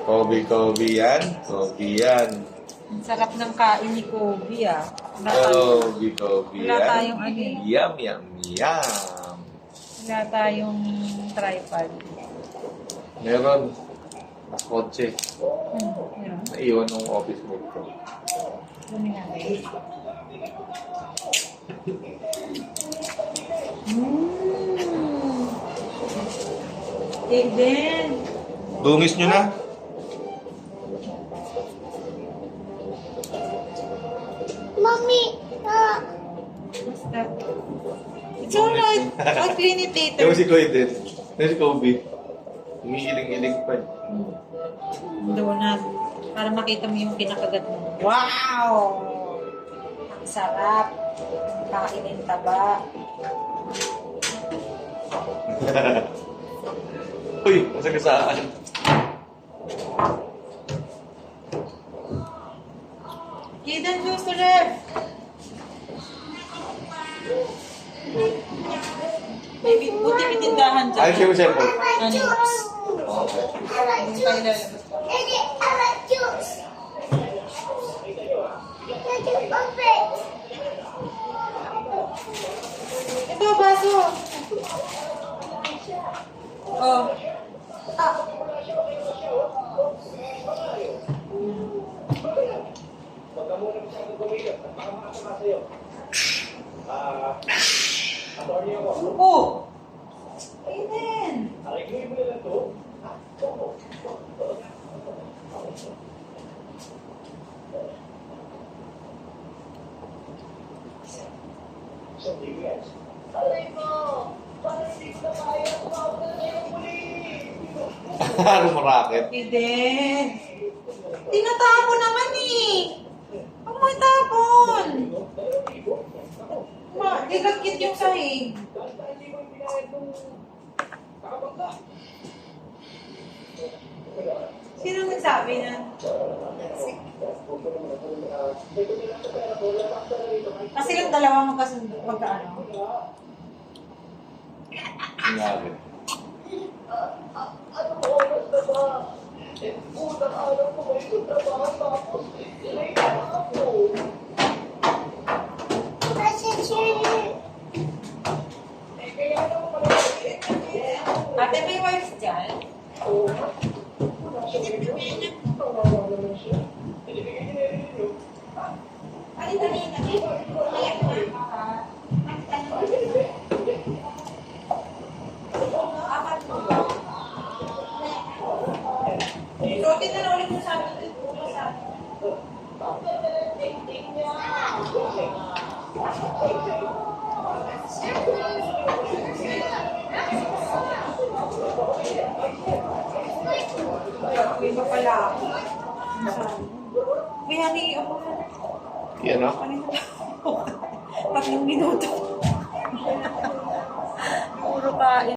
Kobe yan. Kobe yan. Ang sarap ng kain ni Kobe, ah. Kobe Wala yan. tayong ano eh. Yum, yum, yum. Wala tayong tripod. Meron. Kotse. Meron. Naiwan ng office mate ko. Dumi natin. Aiden. Dungis nyo na. Mommy, Basta. It's alright. I'll clean it later. Yung si Koy din. Yung si Kobe. Umiiling-iling pa. Donut. Para makita mo yung kinakagat mo. Wow! Ang sarap. Kain ng taba. Uy, masagasaan. Kidan juice to ref. Maybe, buti may tindahan dyan. Ay, siya mo siya po. Ano? Okay. Hindi tayo lalabas pa. Daddy, I like juice. Daddy, open. Ito, baso. Oh. Oh! Aiden! Rumarakit. Aiden! Tinatapon naman eh! Huwag mo itapon! Dilagkit yung sahig. Sino nagsabi na? Kasi yung dalawa magkasundo, magkaano? Sinabi. That's a cherry. Ate, may wipes dyan? So, tignan na ulit yung sabi dito. Iba pala ako. May honey ako. Yan o. Tatlong minuto. Puro kain.